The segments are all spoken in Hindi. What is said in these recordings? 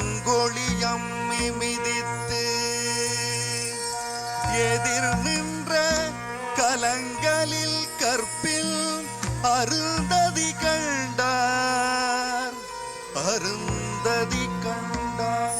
இளங்கொழியம்மி மிதித்து எதிர் நின்ற கலங்களில் கற்பில் அருந்ததி கண்டார், அருந்ததி கண்டார்.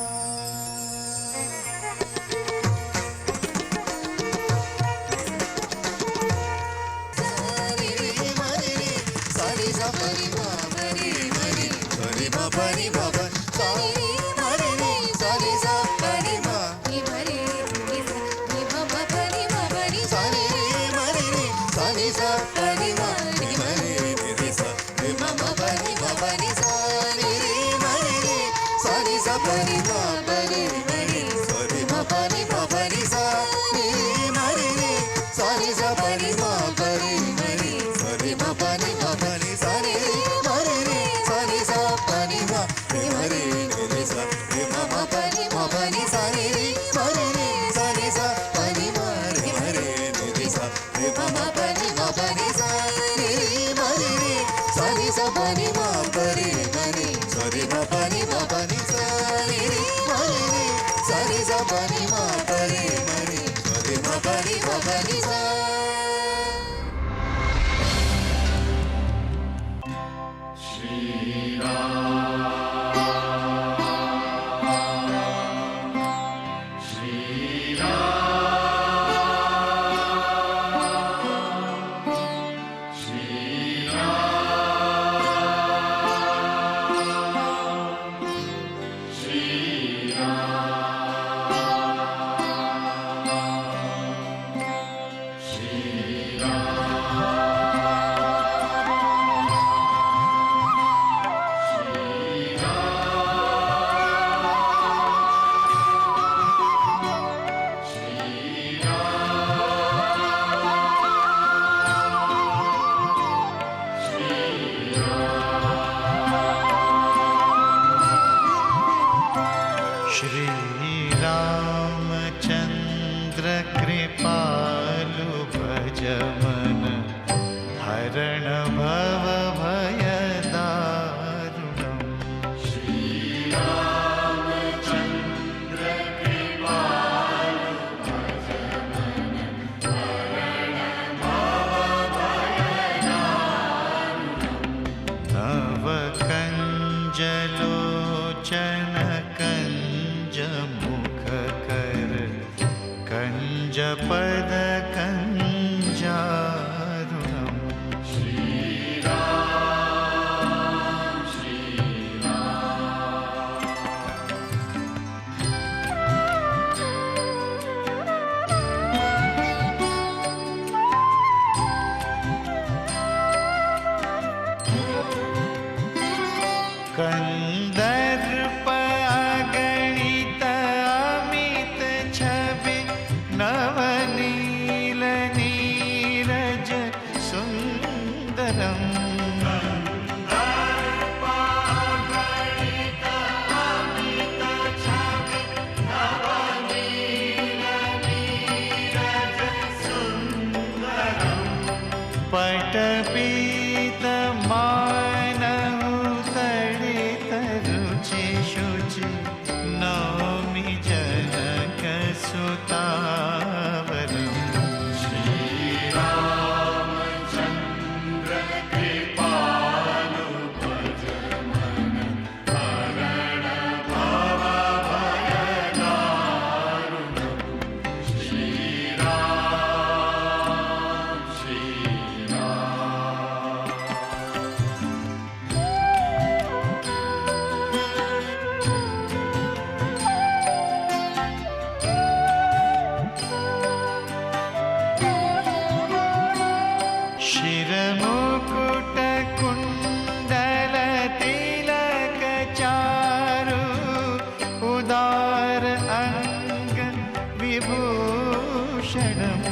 मन हरण भव भय दारुणम् नव कंजलोचन कंज मुख कर कंज पद कंजारुणम् कंदर्प अगणित अमित छवि नवनील नीरज सुंदरम् पटपीत मानहु तड़ित रुचि शुचि नौमि जनक सुतावरम् शिरमुकुट कुंडल तिलक चारु उदार अंग विभूषणम्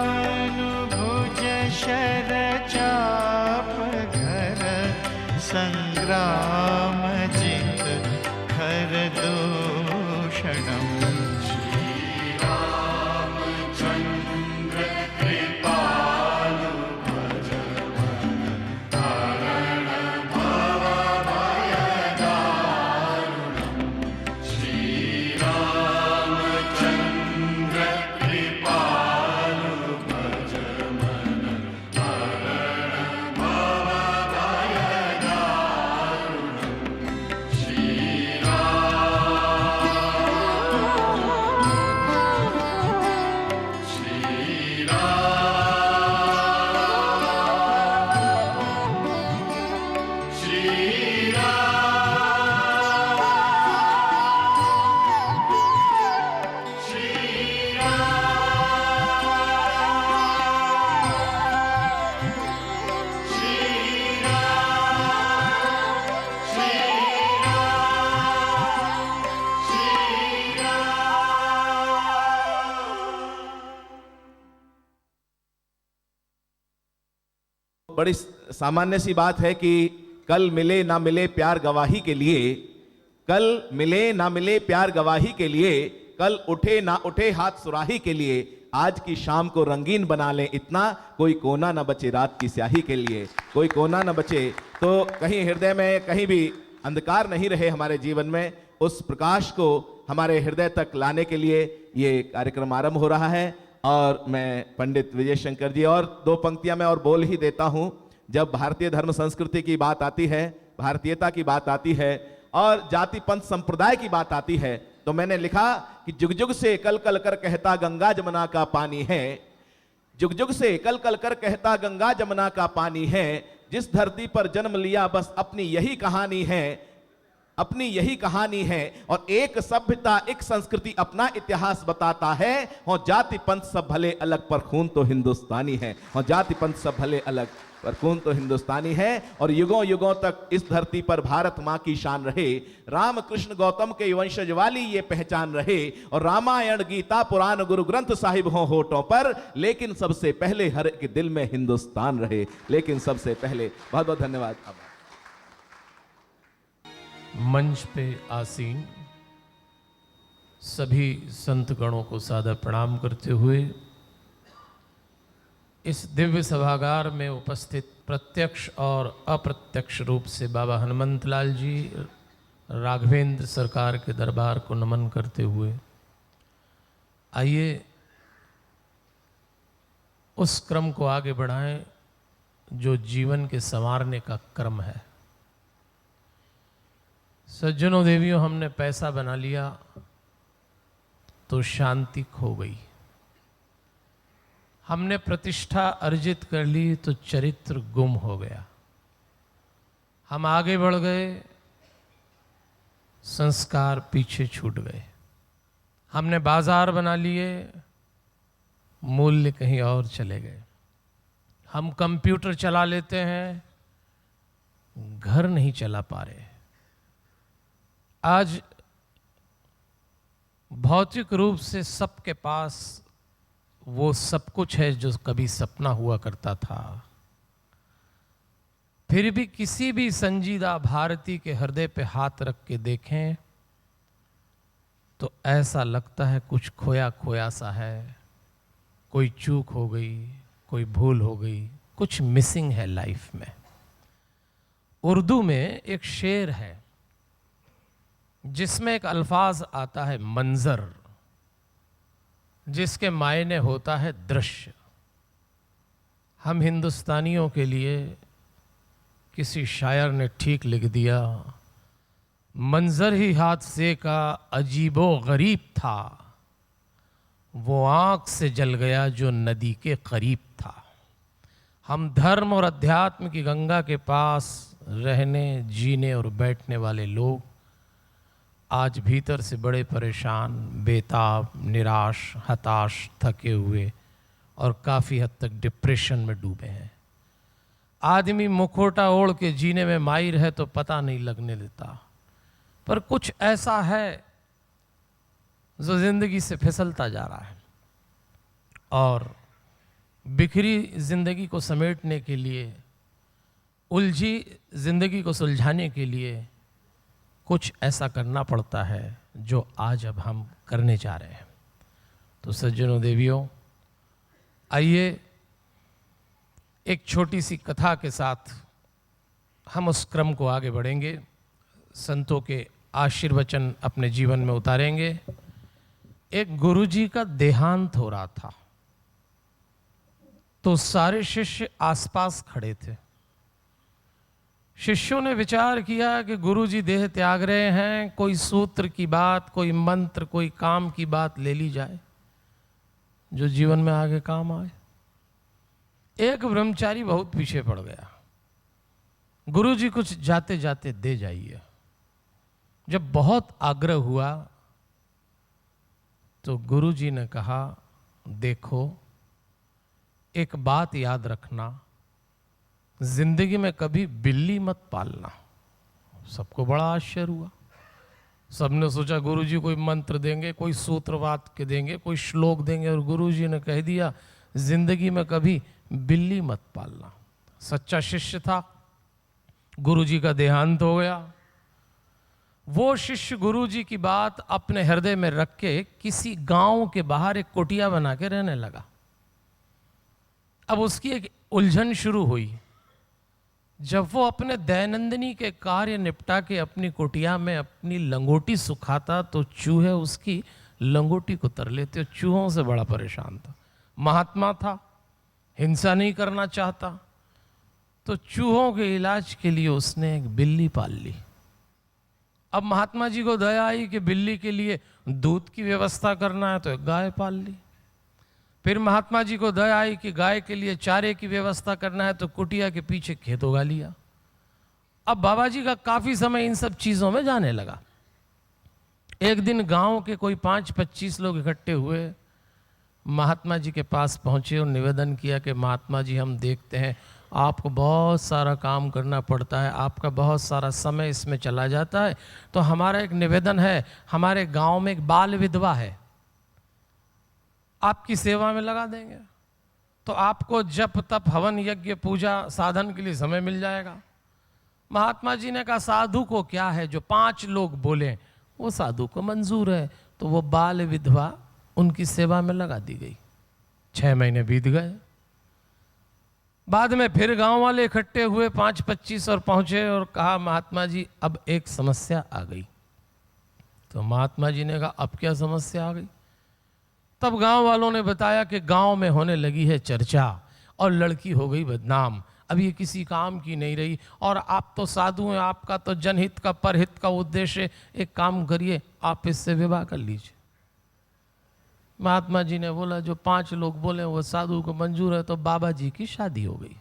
आजानुभुज शर चाप घर संग्राम जित खर दूषणम् बड़ी सामान्य सी बात है कि कल मिले ना मिले प्यार गवाही के लिए, कल मिले ना मिले प्यार गवाही के लिए, कल उठे ना उठे हाथ सुराही के लिए, आज की शाम को रंगीन बना लें इतना, कोई कोना ना बचे रात की स्याही के लिए, कोई कोना ना बचे। तो कहीं हृदय में कहीं भी अंधकार नहीं रहे हमारे जीवन में, उस प्रकाश को हमारे हृदय तक लाने के लिए ये कार्यक्रम आरंभ हो रहा है। और मैं पंडित विजय शंकर जी, और दो पंक्तियां मैं और बोल ही देता हूं। जब भारतीय धर्म संस्कृति की बात आती है, भारतीयता की बात आती है और जाति पंथ संप्रदाय की बात आती है, तो मैंने लिखा कि जुग जुग से कल कल कर कहता गंगा जमुना का पानी है, जुग जुग से कल कल कर कहता गंगा जमुना का पानी है, जिस धरती पर जन्म लिया बस अपनी यही कहानी है, अपनी यही कहानी है। और एक सभ्यता, एक संस्कृति अपना इतिहास बताता है। और जाति पंथ सब भले अलग पर खून तो हिंदुस्तानी है। और जाति पंथ सब भले अलग पर खून तो हिंदुस्तानी है। और युगों युगों तक इस धरती पर भारत मां की शान रहे। राम कृष्ण गौतम के वंशज वाली ये पहचान रहे। और रामायण गीता पुराण गुरु ग्रंथ साहिब हो होठों पर, लेकिन सबसे पहले हर एक दिल में हिंदुस्तान रहे। लेकिन सबसे पहले। बहुत बहुत धन्यवाद। मंच पे आसीन सभी संत गणों को सादर प्रणाम करते हुए इस दिव्य सभागार में उपस्थित प्रत्यक्ष और अप्रत्यक्ष रूप से बाबा हनुमंतलाल जी, राघवेंद्र सरकार के दरबार को नमन करते हुए आइए उस क्रम को आगे बढ़ाएं जो जीवन के संवारने का क्रम है। सज्जनों देवियों, हमने पैसा बना लिया तो शांति खो गई। हमने प्रतिष्ठा अर्जित कर ली तो चरित्र गुम हो गया। हम आगे बढ़ गए, संस्कार पीछे छूट गए। हमने बाजार बना लिए, मूल्य कहीं और चले गए। हम कंप्यूटर चला लेते हैं, घर नहीं चला पा रहे। आज भौतिक रूप से सबके पास वो सब कुछ है जो कभी सपना हुआ करता था। फिर भी किसी भी संजीदा भारतीय के हृदय पे हाथ रख के देखें तो ऐसा लगता है कुछ खोया खोया सा है। कोई चूक हो गई, कोई भूल हो गई, कुछ मिसिंग है लाइफ में। उर्दू में एक शेर है जिसमें एक अल्फाज आता है मंजर, जिसके मायने होता है दृश्य। हम हिंदुस्तानियों के लिए किसी शायर ने ठीक लिख दिया, मंजर ही हादसे का अजीबो गरीब था, वो आंख से जल गया जो नदी के करीब था। हम धर्म और अध्यात्म की गंगा के पास रहने, जीने और बैठने वाले लोग आज भीतर से बड़े परेशान, बेताब, निराश, हताश, थके हुए और काफ़ी हद तक डिप्रेशन में डूबे हैं। आदमी मुखौटा ओढ़ के जीने में माहिर है तो पता नहीं लगने देता, पर कुछ ऐसा है जो जिंदगी से फिसलता जा रहा है। और बिखरी जिंदगी को समेटने के लिए, उलझी जिंदगी को सुलझाने के लिए कुछ ऐसा करना पड़ता है जो आज अब हम करने जा रहे हैं। तो सज्जनों देवियों, आइए एक छोटी सी कथा के साथ हम उस क्रम को आगे बढ़ेंगे, संतों के आशीर्वचन अपने जीवन में उतारेंगे। एक गुरुजी का देहांत हो रहा था तो सारे शिष्य आसपास खड़े थे। शिष्यों ने विचार किया कि गुरुजी देह त्याग रहे हैं, कोई सूत्र की बात, कोई मंत्र, कोई काम की बात ले ली जाए जो जीवन में आगे काम आए। एक ब्रह्मचारी बहुत पीछे पड़ गया, गुरुजी कुछ जाते जाते दे जाइए। जब बहुत आग्रह हुआ तो गुरुजी ने कहा, देखो एक बात याद रखना, जिंदगी में कभी बिल्ली मत पालना। सबको बड़ा आश्चर्य हुआ। सबने सोचा गुरुजी कोई मंत्र देंगे, कोई सूत्रवाद के देंगे, कोई श्लोक देंगे, और गुरुजी ने कह दिया जिंदगी में कभी बिल्ली मत पालना। सच्चा शिष्य था, गुरुजी का देहांत हो गया। वो शिष्य गुरुजी की बात अपने हृदय में रख के किसी गांव के बाहर एक कुटिया बना के रहने लगा। अब उसकी एक उलझन शुरू हुई। जब वो अपने दैनंदिनी के कार्य निपटा के अपनी कुटिया में अपनी लंगोटी सुखाता तो चूहे उसकी लंगोटी को तर लेते। चूहों से बड़ा परेशान था। महात्मा था, हिंसा नहीं करना चाहता, तो चूहों के इलाज के लिए उसने एक बिल्ली पाल ली। अब महात्मा जी को दया आई कि बिल्ली के लिए दूध की व्यवस्था करना है तो एक गाय पाल ली। फिर महात्मा जी को दया आई कि गाय के लिए चारे की व्यवस्था करना है तो कुटिया के पीछे खेत उगा लिया। अब बाबा जी का काफी समय इन सब चीजों में जाने लगा। एक दिन गांव के कोई 5-25 लोग इकट्ठे हुए, महात्मा जी के पास पहुंचे और निवेदन किया कि महात्मा जी, हम देखते हैं आपको बहुत सारा काम करना पड़ता है, आपका बहुत सारा समय इसमें चला जाता है, तो हमारा एक निवेदन है, हमारे गांव में एक बाल विधवा है, आपकी सेवा में लगा देंगे, तो आपको जप तप हवन यज्ञ पूजा साधन के लिए समय मिल जाएगा। महात्मा जी ने कहा साधु को क्या है, जो 5 लोग बोले वो साधु को मंजूर है। तो वो बाल विधवा उनकी सेवा में लगा दी गई। 6 महीने बीत गए। बाद में फिर गांव वाले इकट्ठे हुए 5-25 और पहुंचे और कहा महात्मा जी अब एक समस्या आ गई। तो महात्मा जी ने कहा अब क्या समस्या आ गई? तब गांव वालों ने बताया कि गांव में होने लगी है चर्चा और लड़की हो गई बदनाम, अब ये किसी काम की नहीं रही, और आप तो साधु हैं, आपका तो जनहित का परहित का उद्देश्य, एक काम करिए आप इससे विवाह कर लीजिए। महात्मा जी ने बोला जो 5 लोग बोले वो साधु को मंजूर है, तो बाबा जी की शादी हो गई।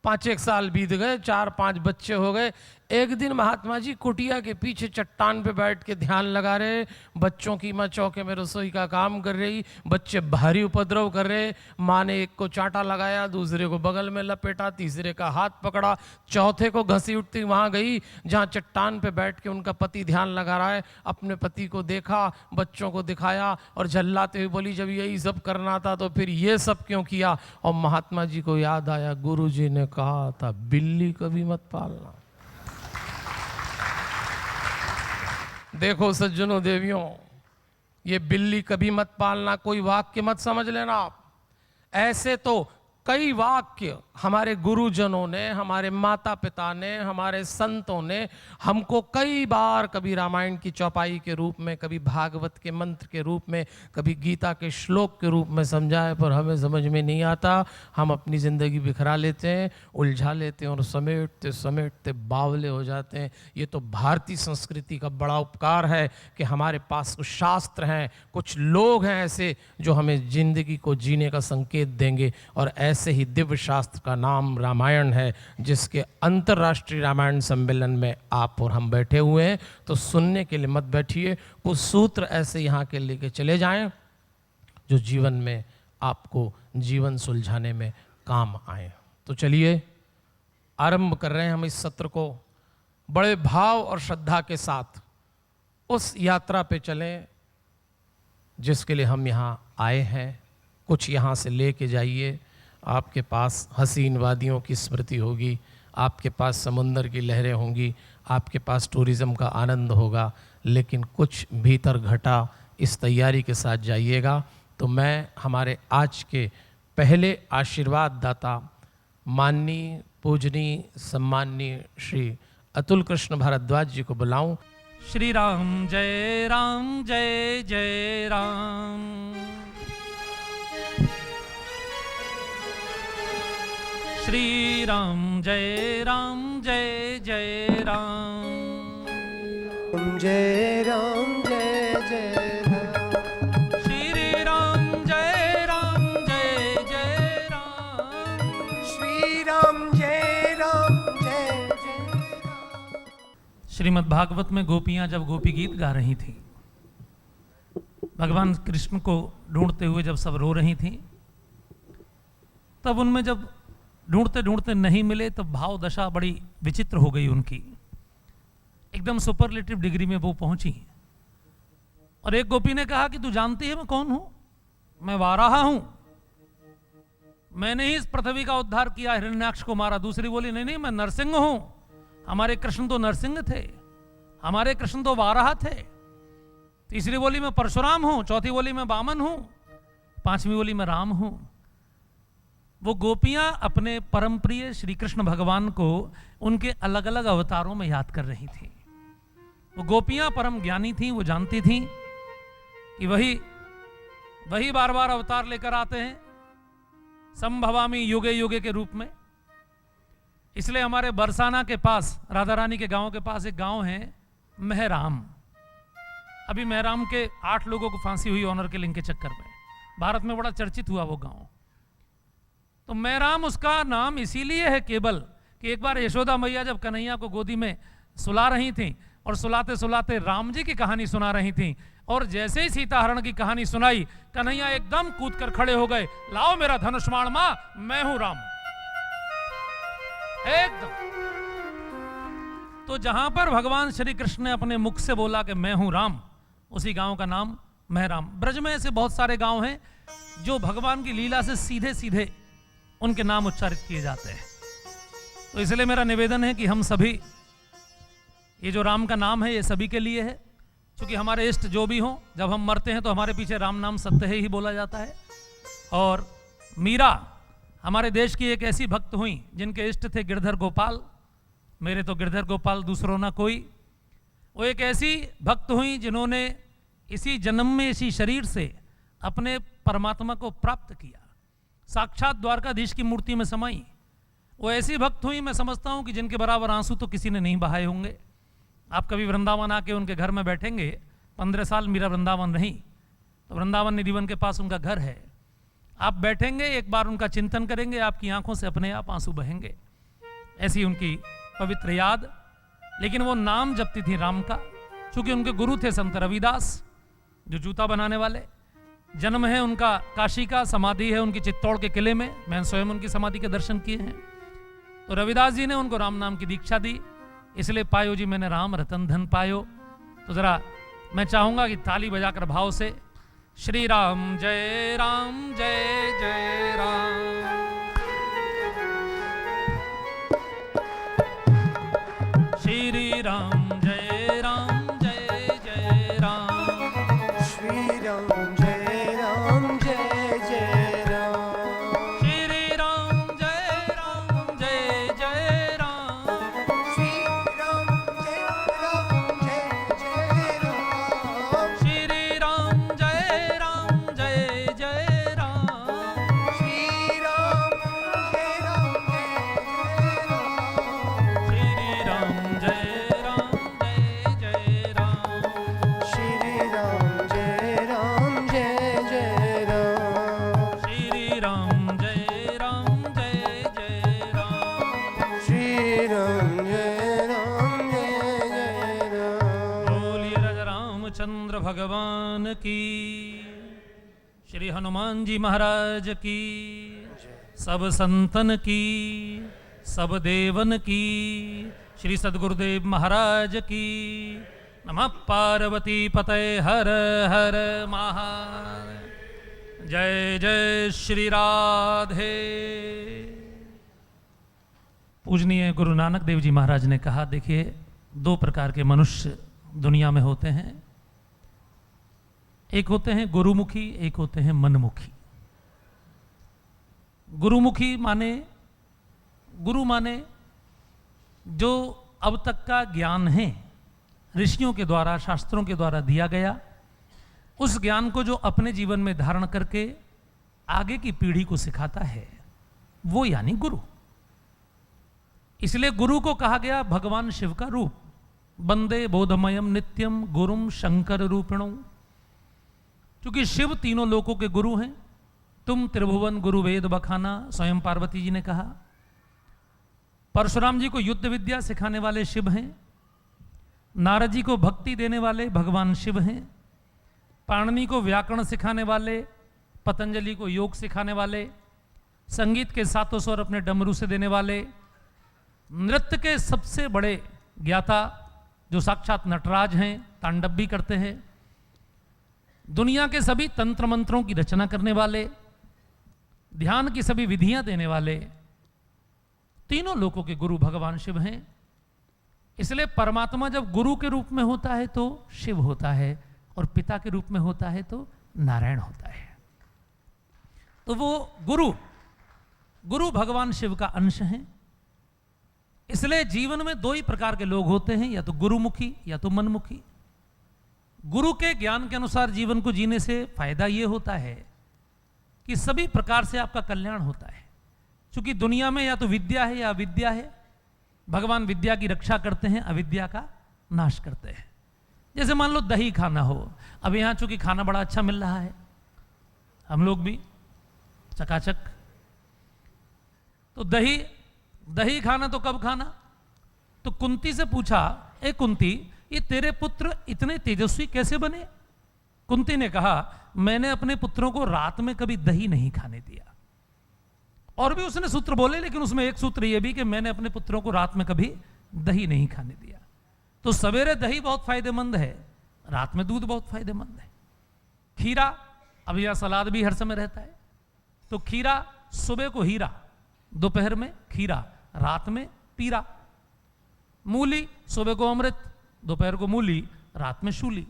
5-1 साल बीत गए, 4-5 बच्चे हो गए। एक दिन महात्मा जी कुटिया के पीछे चट्टान पे बैठ के ध्यान लगा रहे, बच्चों की माँ चौके में रसोई का काम कर रही, बच्चे भारी उपद्रव कर रहे। माँ ने एक को चांटा लगाया, दूसरे को बगल में लपेटा, तीसरे का हाथ पकड़ा, चौथे को घसी उठती वहां गई जहां चट्टान पे बैठ के उनका पति ध्यान लगा रहा है। अपने पति को देखा, बच्चों को दिखाया और झल्लाते हुए बोली जब यही सब करना था तो फिर ये सब क्यों किया? और महात्मा जी को याद आया गुरु जी ने कहा था बिल्ली कभी मत पालना। देखो सज्जनों देवियों, ये बिल्ली कभी मत पालना कोई वाक्य मत समझ लेना आप। ऐसे तो कई वाक्य हमारे गुरुजनों ने, हमारे माता पिता ने, हमारे संतों ने हमको कई बार, कभी रामायण की चौपाई के रूप में, कभी भागवत के मंत्र के रूप में, कभी गीता के श्लोक के रूप में समझाए, पर हमें समझ में नहीं आता। हम अपनी ज़िंदगी बिखरा लेते हैं, उलझा लेते हैं और समेटते समेटते बावले हो जाते हैं। ये तो भारतीय संस्कृति का बड़ा उपकार है कि हमारे पास कुछ शास्त्र हैं, कुछ लोग हैं ऐसे जो हमें ज़िंदगी को जीने का संकेत देंगे। और ऐसे ही दिव्य शास्त्र का नाम रामायण है, जिसके अंतर्राष्ट्रीय रामायण सम्मेलन में आप और हम बैठे हुए हैं। तो सुनने के लिए मत बैठिए, कुछ सूत्र ऐसे यहाँ के लेके चले जाएं जो जीवन में आपको जीवन सुलझाने में काम आए। तो चलिए आरंभ कर रहे हैं हम इस सत्र को। बड़े भाव और श्रद्धा के साथ उस यात्रा पे चलें जिसके लिए हम यहाँ आए हैं। कुछ यहाँ से लेके जाइए। आपके पास हसीन वादियों की स्मृति होगी, आपके पास समुंदर की लहरें होंगी, आपके पास टूरिज़्म का आनंद होगा, लेकिन कुछ भीतर घटा इस तैयारी के साथ जाइएगा। तो मैं हमारे आज के पहले आशीर्वाद दाता माननीय पूजनीय सम्माननीय श्री अतुल कृष्ण भारद्वाज जी को बुलाऊं। श्री राम जय जय राम। श्री राम जय जय राम। जय राम जय राम। श्री राम जय जय राम। श्री राम जय जय राम। श्रीमद् भागवत में गोपियां जब गोपी गीत गा रही थी, भगवान कृष्ण को ढूंढते हुए जब सब रो रही थी, तब उनमें जब ढूंढते ढूंढते नहीं मिले तब भाव दशा बड़ी विचित्र हो गई उनकी। एकदम सुपरलेटिव डिग्री में वो पहुंची। और एक गोपी ने कहा कि तू जानती है मैं कौन हूं? मैं वाराह हूं, मैंने ही इस पृथ्वी का उद्धार किया, हिरण्याक्ष को मारा। दूसरी बोली नहीं नहीं मैं नरसिंह हूं, हमारे कृष्ण तो नरसिंह थे, हमारे कृष्ण तो वाराह थे। तीसरी बोली मैं परशुराम हूं, चौथी बोली मैं वामन हूं, पांचवी बोली मैं राम हूं। वो गोपियां अपने परम प्रिय श्री कृष्ण भगवान को उनके अलग अलग अवतारों में याद कर रही थी। वो गोपियां परम ज्ञानी थीं, वो जानती थीं कि वही बार बार अवतार लेकर आते हैं, संभवामी युगे युगे के रूप में। इसलिए हमारे बरसाना के पास, राधा रानी के गांव के पास एक गांव है महराम। अभी महराम के 8 लोगों को फांसी हुई ऑनर किलिंग के चक्कर में। भारत में बड़ा चर्चित हुआ वो गांव। तो महराम उसका नाम इसीलिए है केवल कि एक बार यशोदा मैया जब कन्हैया को गोदी में सुला रही थी और सुलाते सुलाते राम जी की कहानी सुना रही थी, और जैसे ही सीता हरण की कहानी सुनाई, कन्हैया एकदम कूद कर खड़े हो गए, लाओ मेरा धनुष बाण मां, मैं हूं राम। एकदम। तो जहां पर भगवान श्री कृष्ण ने अपने मुख से बोला कि मैं हूं राम, उसी गांव का नाम महराम। ब्रज में ऐसे बहुत सारे गांव हैं जो भगवान की लीला से सीधे सीधे उनके नाम उच्चारित किए जाते हैं। तो इसलिए मेरा निवेदन है कि हम सभी, ये जो राम का नाम है ये सभी के लिए है, क्योंकि हमारे इष्ट जो भी हों, जब हम मरते हैं तो हमारे पीछे राम नाम सत्य है ही बोला जाता है। और मीरा हमारे देश की एक ऐसी भक्त हुई जिनके इष्ट थे गिरधर गोपाल, मेरे तो गिरधर गोपाल दूसरों ना कोई। वो एक ऐसी भक्त हुई जिन्होंने इसी जन्म में इसी शरीर से अपने परमात्मा को प्राप्त किया, साक्षात द्वारकाधीश की मूर्ति में समाई। वो ऐसी भक्त हुई, मैं समझता हूं कि जिनके बराबर आंसू तो किसी ने नहीं बहाए होंगे। आप कभी वृंदावन आके उनके घर में बैठेंगे, 15 साल मीरा वृंदावन रही, तो वृंदावन निधिवन के पास उनका घर है। आप बैठेंगे, एक बार उनका चिंतन करेंगे, आपकी आंखों से अपने आप आंसू बहेंगे, ऐसी उनकी पवित्र याद। लेकिन वो नाम जपती थी राम का, क्योंकि उनके गुरु थे संत रविदास, जो जूता बनाने वाले। जन्म है उनका काशी का, समाधि है उनकी चित्तौड़ के किले में, मैंने स्वयं उनकी समाधि के दर्शन किए हैं। तो रविदास जी ने उनको राम नाम की दीक्षा दी, इसलिए पायो जी मैंने राम रतन धन पायो। तो जरा मैं चाहूंगा कि ताली बजाकर भाव से श्री राम जय जय राम। श्री राम जय जय राम। श्री राम जय जय राम। श्री राम जय जय राम। श्री राम जय जय राम। श्री राम जय जय राम। श्री राम जय जय राम। श्री राम जय जय राम। श्री राम जय जय राम। श्री राम जय जय राम। बोलिए राजा रामचंद्र भगवान की, श्री हनुमान जी महाराज की, सब संतन की, सब देवन की, श्री सद्गुरुदेव महाराज की। नमः पार्वती पतये हर हर महादेव। जय जय श्री राधे। पूजनीय गुरु नानक देव जी महाराज ने कहा, देखिए 2 प्रकार के मनुष्य दुनिया में होते हैं, एक होते हैं गुरुमुखी, एक होते हैं मनमुखी। गुरुमुखी माने, गुरु माने जो अब तक का ज्ञान है ऋषियों के द्वारा, शास्त्रों के द्वारा दिया गया, उस ज्ञान को जो अपने जीवन में धारण करके आगे की पीढ़ी को सिखाता है, वो यानी गुरु। इसलिए गुरु को कहा गया भगवान शिव का रूप। वंदे बोधमयम नित्यम गुरुम शंकर रूपिणो। क्योंकि शिव तीनों लोकों के गुरु हैं। तुम त्रिभुवन गुरु वेद बखाना, स्वयं पार्वती जी ने कहा। परशुराम जी को युद्ध विद्या सिखाने वाले शिव हैं। नारद जी को भक्ति देने वाले भगवान शिव हैं। पाणिनि को व्याकरण सिखाने वाले, पतंजलि को योग सिखाने वाले, संगीत के 7 स्वर अपने डमरू से देने वाले, नृत्य के सबसे बड़े ज्ञाता जो साक्षात नटराज हैं, तांडव भी करते हैं, दुनिया के सभी तंत्र मंत्रों की रचना करने वाले, ध्यान की सभी विधियां देने वाले, तीनों लोकों के गुरु भगवान शिव हैं। इसलिए परमात्मा जब गुरु के रूप में होता है तो शिव होता है, और पिता के रूप में होता है तो नारायण होता है। तो वो गुरु भगवान शिव का अंश है। इसलिए जीवन में 2 ही प्रकार के लोग होते हैं, या तो गुरुमुखी या तो मनमुखी। गुरु के ज्ञान के अनुसार जीवन को जीने से फायदा ये होता है कि सभी प्रकार से आपका कल्याण होता है। क्योंकि दुनिया में या तो विद्या है या अविद्या है। भगवान विद्या की रक्षा करते हैं, अविद्या का नाश करते हैं। जैसे मान लो दही खाना हो, अब यहाँ चूंकि खाना बड़ा अच्छा मिल रहा है, हम लोग भी चकाचक, तो दही दही खाना तो कब खाना? तो कुंती से पूछा, ए कुंती, ये तेरे पुत्र इतने तेजस्वी कैसे बने? कुंती ने कहा, मैंने अपने पुत्रों को रात में कभी दही नहीं खाने दिया। और भी उसने सूत्र बोले, लेकिन उसमें एक सूत्र यह भी कि मैंने अपने पुत्रों को रात में कभी दही नहीं खाने दिया। तो सवेरे दही बहुत फायदेमंद है, रात में दूध बहुत फायदेमंद है। खीरा, अब यह सलाद भी हर समय रहता है, तो खीरा सुबह को हीरा, दोपहर में खीरा, रात में पीरा। मूली सुबह को अमृत, दोपहर को मूली, रात में शूली।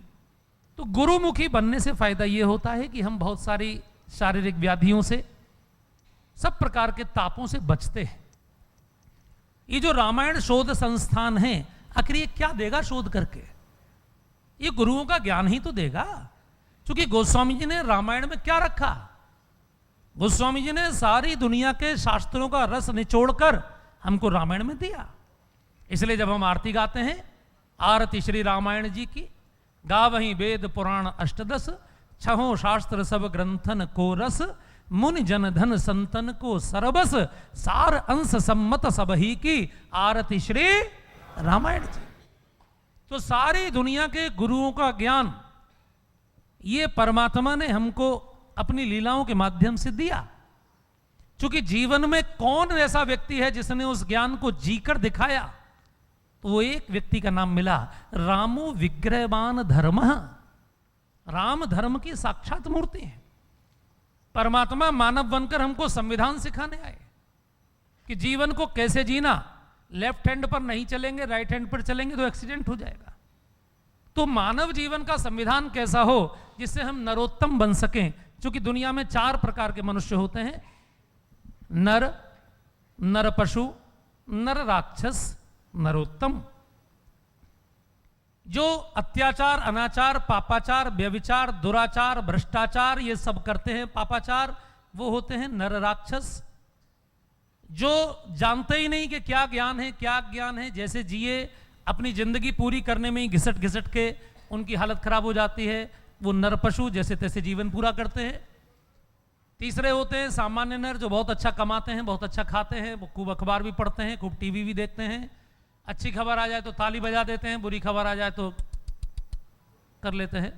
तो गुरुमुखी बनने से फायदा यह होता है कि हम बहुत सारी शारीरिक व्याधियों से, सब प्रकार के तापों से बचते हैं। ये जो रामायण शोध संस्थान है, आखिर ये क्या देगा शोध करके? ये गुरुओं का ज्ञान ही तो देगा। क्योंकि गोस्वामी जी ने रामायण में क्या रखा? गोस्वामी जी ने सारी दुनिया के शास्त्रों का रस निचोड़कर हमको रामायण में दिया। इसलिए जब हम आरती गाते हैं, आरती श्री रामायण जी की, गावहीं वेद पुराण अष्टदश, छहों शास्त्र सब ग्रंथन को रस, मुनि जन धन संतन को सरबस, सार अंश सम्मत सब ही की, आरती श्री रामायण जी। तो सारी दुनिया के गुरुओं का ज्ञान ये परमात्मा ने हमको अपनी लीलाओं के माध्यम से दिया। क्योंकि जीवन में कौन ऐसा व्यक्ति है जिसने उस ज्ञान को जीकर दिखाया? तो वो एक व्यक्ति का नाम मिला, रामो विग्रहवान धर्म। राम धर्म की साक्षात मूर्ति है। परमात्मा मानव बनकर हमको संविधान सिखाने आए कि जीवन को कैसे जीना। लेफ्ट हैंड पर नहीं चलेंगे, राइट हैंड पर चलेंगे तो एक्सीडेंट हो जाएगा। तो मानव जीवन का संविधान कैसा हो जिससे हम नरोत्तम बन सकें। क्योंकि दुनिया में 4 प्रकार के मनुष्य होते हैं, नर, नर पशु, नर राक्षस, नरोत्तम। जो अत्याचार, अनाचार, पापाचार, व्यभिचार, दुराचार, भ्रष्टाचार ये सब करते हैं, पापाचार, वो होते हैं नर राक्षस। जो जानते ही नहीं कि क्या ज्ञान है, क्या ज्ञान है, जैसे जिए अपनी जिंदगी पूरी करने में ही घिसट घिसट के उनकी हालत खराब हो जाती है, वो नर पशु जैसे तैसे जीवन पूरा करते हैं। तीसरे होते हैं सामान्य नर, जो बहुत अच्छा कमाते हैं, बहुत अच्छा खाते हैं, वो खूब अखबार भी पढ़ते हैं, खूब टीवी भी देखते हैं, अच्छी खबर आ जाए तो ताली बजा देते हैं, बुरी खबर आ जाए तो कर लेते हैं,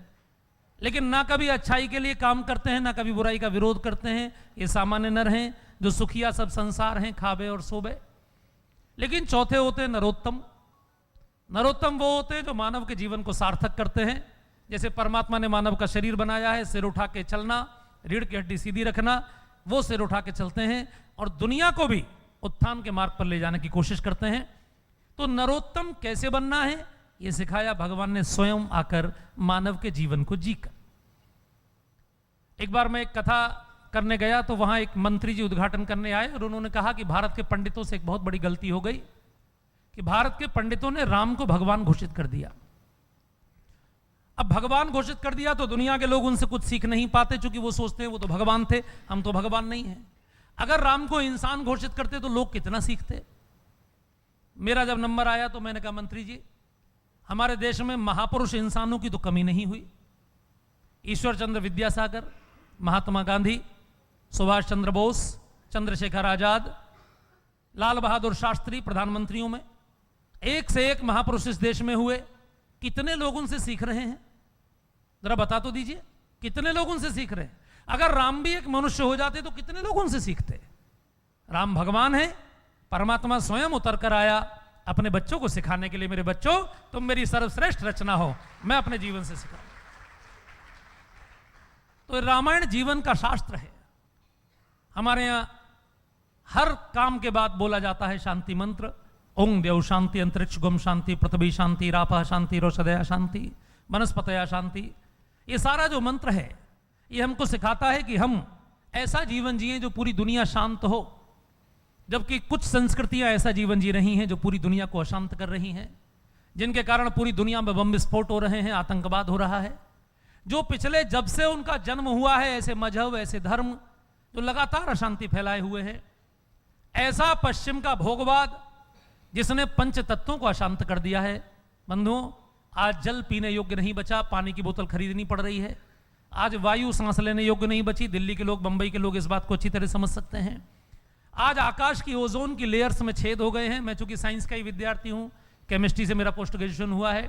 लेकिन ना कभी अच्छाई के लिए काम करते हैं, ना कभी बुराई का विरोध करते हैं। ये सामान्य नर हैं जो सुखिया सब संसार हैं, खाबे और सोबे। लेकिन चौथे होते हैं नरोत्तम। नरोत्तम वो होते हैं जो मानव के जीवन को सार्थक करते हैं। जैसे परमात्मा ने मानव का शरीर बनाया है, सिर उठा के चलना, रीढ़ की हड्डी सीधी रखना, वो सिर उठा के चलते हैं और दुनिया को भी उत्थान के मार्ग पर ले जाने की कोशिश करते हैं। तो नरोत्तम कैसे बनना है ये सिखाया भगवान ने स्वयं आकर मानव के जीवन को जीकर। एक बार मैं एक कथा करने गया तो वहां एक मंत्री जी उद्घाटन करने आए और उन्होंने कहा कि भारत के पंडितों से एक बहुत बड़ी गलती हो गई कि भारत के पंडितों ने राम को भगवान घोषित कर दिया। अब भगवान घोषित कर दिया तो दुनिया के लोग उनसे कुछ सीख नहीं पाते, क्योंकि वो सोचते हैं वो तो भगवान थे, हम तो भगवान नहीं हैं। अगर राम को इंसान घोषित करते तो लोग कितना सीखते। मेरा जब नंबर आया तो मैंने कहा, मंत्री जी हमारे देश में महापुरुष इंसानों की तो कमी नहीं हुई। ईश्वर चंद्र विद्यासागर, महात्मा गांधी, सुभाष चंद्र बोस, चंद्रशेखर आजाद, लाल बहादुर शास्त्री प्रधानमंत्रियों में एक से एक महापुरुष इस देश में हुए। कितने लोग उनसे सीख रहे हैं जरा बता तो दीजिए, कितने लोग उनसे सीख रहे हैं। अगर राम भी एक मनुष्य हो जाते तो कितने लोग उनसे सीखते। राम भगवान है, परमात्मा स्वयं उतर कर आया अपने बच्चों को सिखाने के लिए, मेरे बच्चों तुम मेरी सर्वश्रेष्ठ रचना हो, मैं अपने जीवन से सिखाऊं। तो रामायण जीवन का शास्त्र है। हमारे यहां हर काम के बाद बोला जाता है शांति मंत्र, ओम देव शांति, अंतरिक्ष गुम शांति, पृथ्वी शांति, रापः शांति, रोषधया शांति, वनस्पतया शांति। ये सारा जो मंत्र है ये हमको सिखाता है कि हम ऐसा जीवन जिए जो पूरी दुनिया शांत हो, जबकि कुछ संस्कृतियां ऐसा जीवन जी रही हैं जो पूरी दुनिया को अशांत कर रही हैं, जिनके कारण पूरी दुनिया में बम विस्फोट हो रहे हैं, आतंकवाद हो रहा है। जो पिछले जब से उनका जन्म हुआ है ऐसे मजहब, ऐसे धर्म जो लगातार अशांति फैलाए हुए हैं। ऐसा पश्चिम का भोगवाद जिसने पंच तत्वों को अशांत कर दिया है। बंधुओं, आज जल पीने योग्य नहीं बचा, पानी की बोतल खरीदनी पड़ रही है। आज वायु सांस लेने योग्य नहीं बची। दिल्ली के लोग, बंबई के लोग इस बात को अच्छी तरह समझ सकते हैं। आज आकाश की ओजोन की लेयर्स में छेद हो गए हैं। मैं चूंकि साइंस का ही विद्यार्थी हूं, केमिस्ट्री से मेरा पोस्ट ग्रेजुएशन हुआ है,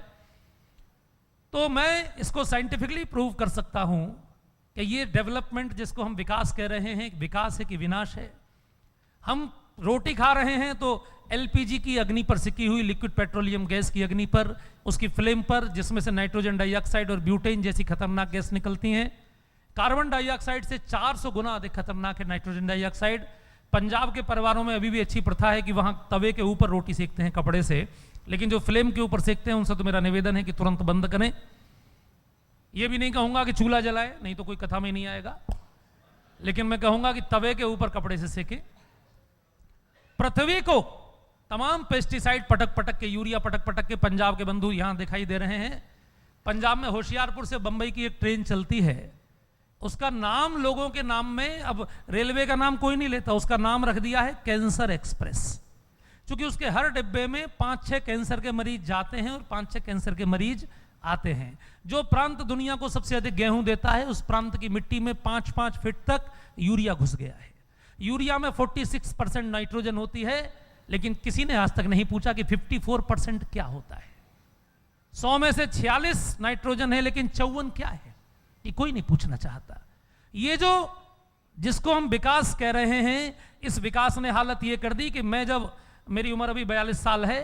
तो मैं इसको साइंटिफिकली प्रूव कर सकता हूं कि ये डेवलपमेंट जिसको हम विकास कह रहे हैं, विकास है कि विनाश है। हम रोटी खा रहे हैं तो एलपीजी की अग्नि पर सिकी हुई, लिक्विड पेट्रोलियम गैस की अग्नि पर, उसकी फ्लेम पर, जिसमें से नाइट्रोजन डाइऑक्साइड और ब्यूटेन जैसी खतरनाक गैस निकलती हैं। कार्बन डाइऑक्साइड से 400 गुना अधिक खतरनाक है नाइट्रोजन डाइऑक्साइड। पंजाब के परिवारों में अभी भी अच्छी प्रथा है कि वहां तवे के ऊपर रोटी सेकते हैं कपड़े से, लेकिन जो फ्लेम के ऊपर सेकते हैं उनसे तो मेरा निवेदन है कि तुरंत बंद करें। यह भी नहीं कहूंगा कि चूल्हा जलाए, नहीं तो कोई कथा में नहीं आएगा, लेकिन मैं कहूंगा कि तवे के ऊपर कपड़े से सेके। पृथ्वी को तमाम पेस्टिसाइड पटक पटक के, यूरिया पटक पटक के पंजाब के बंधु यहां दिखाई दे रहे हैं। पंजाब में होशियारपुर से बंबई की एक ट्रेन चलती है, उसका नाम लोगों के नाम में, अब रेलवे का नाम कोई नहीं लेता, उसका नाम रख दिया है कैंसर एक्सप्रेस, क्योंकि उसके हर डिब्बे में 5-6 कैंसर के मरीज जाते हैं और 5-6 कैंसर के मरीज आते हैं। जो प्रांत दुनिया को सबसे अधिक गेहूं देता है, उस प्रांत की मिट्टी में 5-5 फीट तक यूरिया घुस गया है। यूरिया में 46% नाइट्रोजन होती है, लेकिन किसी ने आज तक नहीं पूछा कि 54% क्या होता है। 100 में से 46 नाइट्रोजन है, लेकिन 54 क्या है, ये कोई नहीं पूछना चाहता। ये जो जिसको हम विकास कह रहे हैं, इस विकास ने हालत ये कर दी कि मैं जब, मेरी उम्र अभी 42 साल है,